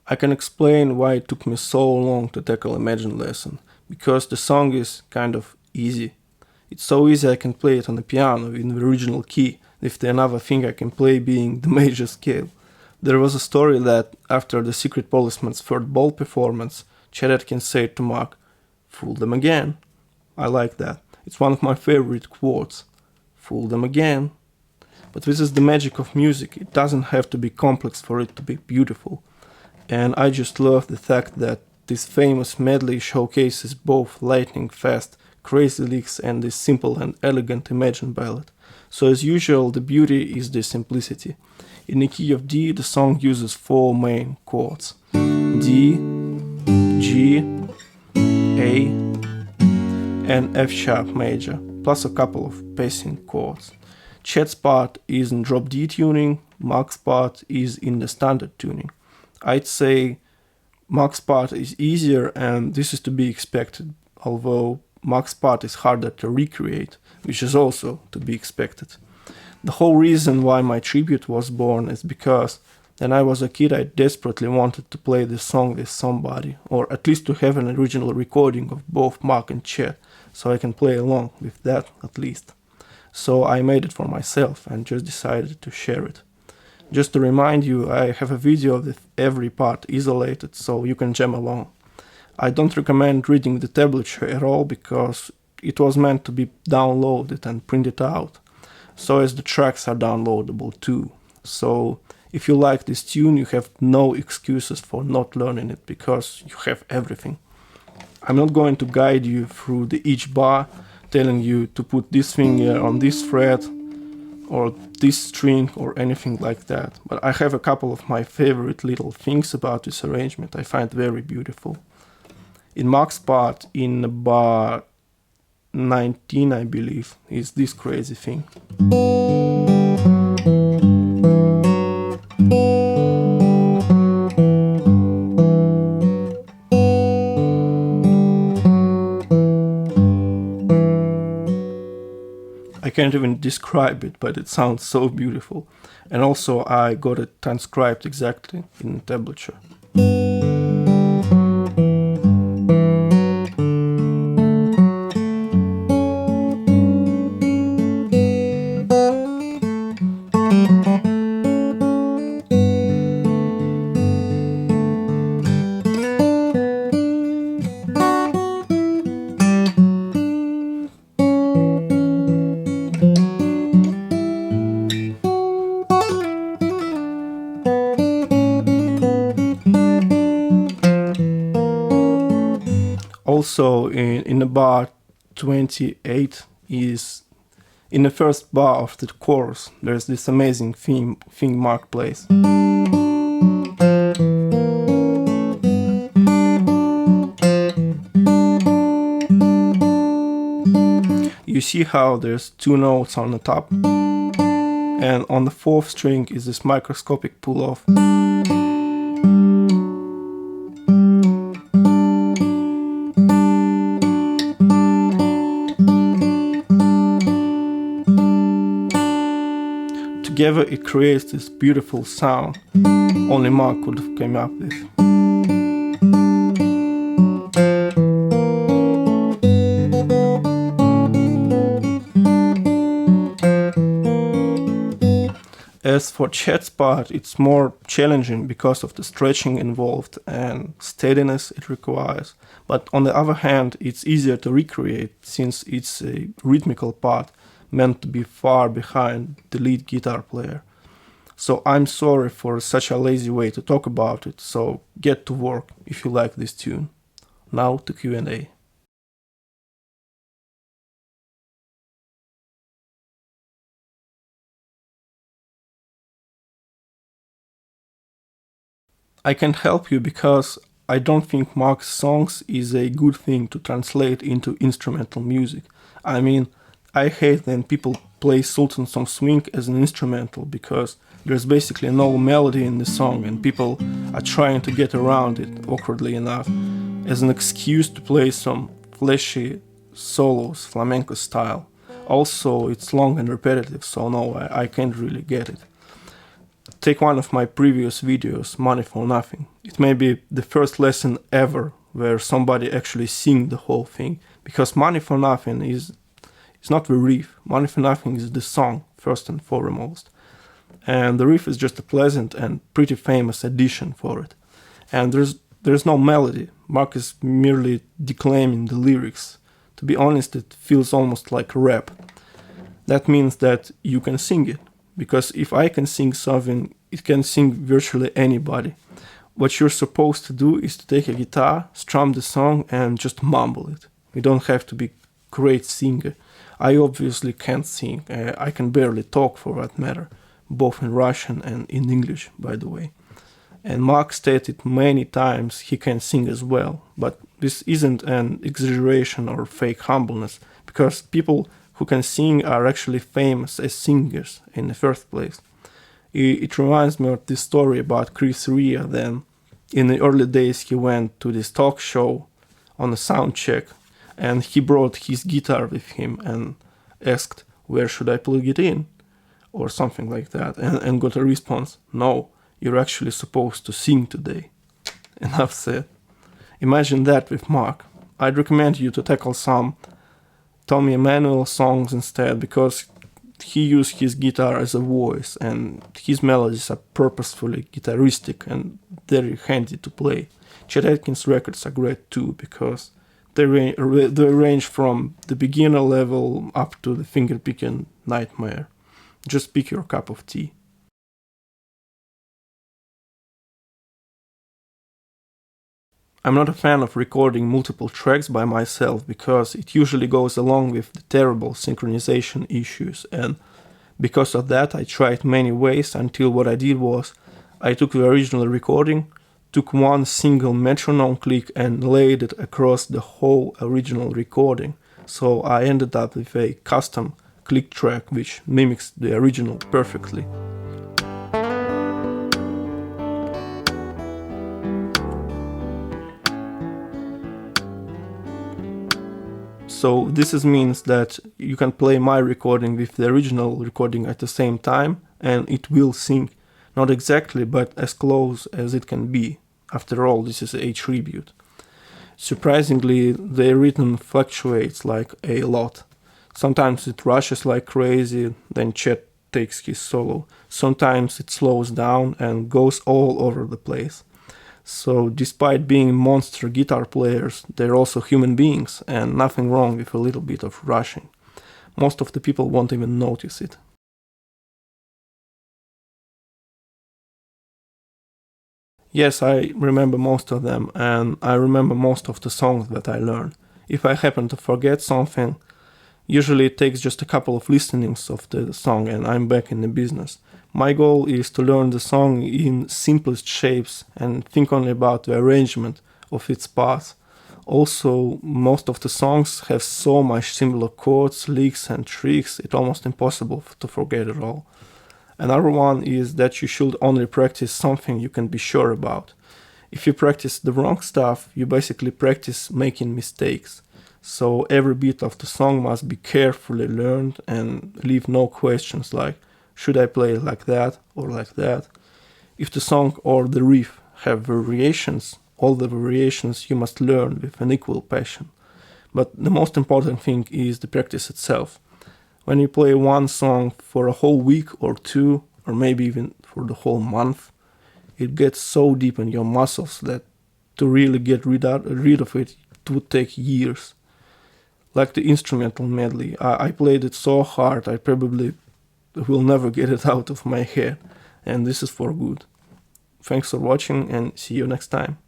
I can explain why it took me so long to tackle Imagine lesson, because the song is kind of easy. It's so easy I can play it on the piano in the original key, with the another thing I can play being the major scale. There was a story that after the Secret Policeman's third ball performance, Chet Atkins said to Mark, "Fool them again." I like that. It's one of my favorite quotes. Fool them again. But this is the magic of music. It doesn't have to be complex for it to be beautiful. And I just love the fact that this famous medley showcases both lightning fast, crazy licks and this simple and elegant Imagine ballad. So as usual, the beauty is the simplicity. In the key of D, the song uses four main chords: D, G, A, and F sharp major, plus a couple of passing chords. Chet's part is in drop D tuning, Mark's part is in the standard tuning. I'd say Mark's part is easier, and this is to be expected, although Mark's part is harder to recreate, which is also to be expected. The whole reason why my tribute was born is because when I was a kid I desperately wanted to play this song with somebody, or at least to have an original recording of both Mark and Chet, so I can play along with that at least. So I made it for myself and just decided to share it. Just to remind you, I have a video of every part isolated, so you can jam along. I don't recommend reading the tablature at all because it was meant to be downloaded and printed out, so as the tracks are downloadable too. So if you like this tune, you have no excuses for not learning it because you have everything. I'm not going to guide you through each bar, telling you to put this finger on this fret or this string or anything like that, but I have a couple of my favorite little things about this arrangement I find very beautiful. In Mark's part, in bar 19 I believe, is this crazy thing. I can't even describe it, but it sounds so beautiful. And also I got it transcribed exactly in the tablature. Also in the bar 28 is in the first bar of the chorus, there's this amazing thing Mark plays. You see how there's two notes on the top, and on the fourth string is this microscopic pull-off. Together it creates this beautiful sound only Mark could have come up with. As for Chet's part, it's more challenging because of the stretching involved and steadiness it requires. But on the other hand, it's easier to recreate since it's a rhythmical part meant to be far behind the lead guitar player. So I'm sorry for such a lazy way to talk about it, so get to work if you like this tune. Now to Q&A. I can help you because I don't think Mark's songs is a good thing to translate into instrumental music. I mean, I hate when people play Sultan Song Swing as an instrumental because there's basically no melody in the song and people are trying to get around it, awkwardly enough, as an excuse to play some flashy solos, flamenco style. Also, it's long and repetitive, so no, I can't really get it. Take one of my previous videos, Money for Nothing. It may be the first lesson ever where somebody actually sing the whole thing, because Money for Nothing is not the riff. Money for Nothing is the song, first and foremost. And the riff is just a pleasant and pretty famous addition for it. And there's no melody. Mark is merely declaiming the lyrics. To be honest, it feels almost like rap. That means that you can sing it. Because if I can sing something, it can sing virtually anybody. What you're supposed to do is to take a guitar, strum the song, and just mumble it. You don't have to be a great singer. I obviously can't sing. I can barely talk, for that matter, both in Russian and in English, by the way. And Mark stated many times he can sing as well, but this isn't an exaggeration or fake humbleness, because people who can sing are actually famous as singers in the first place. It reminds me of this story about Chris Rea. Then, in the early days, he went to this talk show on a sound check, and he brought his guitar with him and asked, "Where should I plug it in?" or something like that, and got a response, "No, you're actually supposed to sing today." Enough said. Imagine that with Mark. I'd recommend you to tackle some Tommy Emmanuel songs instead, because he used his guitar as a voice, and his melodies are purposefully guitaristic and very handy to play. Chet Atkins records are great too, because they range from the beginner level up to the finger-picking nightmare. Just pick your cup of tea. I'm not a fan of recording multiple tracks by myself, because it usually goes along with the terrible synchronization issues, and because of that I tried many ways until what I did was I took the original recording, took one single metronome click and laid it across the whole original recording, so I ended up with a custom click track which mimics the original perfectly. So this means that you can play my recording with the original recording at the same time, and it will sync. Not exactly, but as close as it can be. After all, this is a tribute. Surprisingly, the rhythm fluctuates like a lot. Sometimes it rushes like crazy, then Chet takes his solo. Sometimes it slows down and goes all over the place. So despite being monster guitar players, they're also human beings, and nothing wrong with a little bit of rushing. Most of the people won't even notice it. Yes, I remember most of them, and I remember most of the songs that I learned. If I happen to forget something, usually it takes just a couple of listenings of the song and I'm back in the business. My goal is to learn the song in simplest shapes and think only about the arrangement of its parts. Also, most of the songs have so much similar chords, licks and tricks, it's almost impossible to forget it all. Another one is that you should only practice something you can be sure about. If you practice the wrong stuff, you basically practice making mistakes. So every bit of the song must be carefully learned and leave no questions like, should I play it like that or like that? If the song or the riff have variations, all the variations you must learn with an equal passion. But the most important thing is the practice itself. When you play one song for a whole week or two, or maybe even for the whole month, it gets so deep in your muscles that to really get rid of it would take years. Like the instrumental medley, I played it so hard I probably will never get it out of my head, and this is for good. Thanks for watching and see you next time.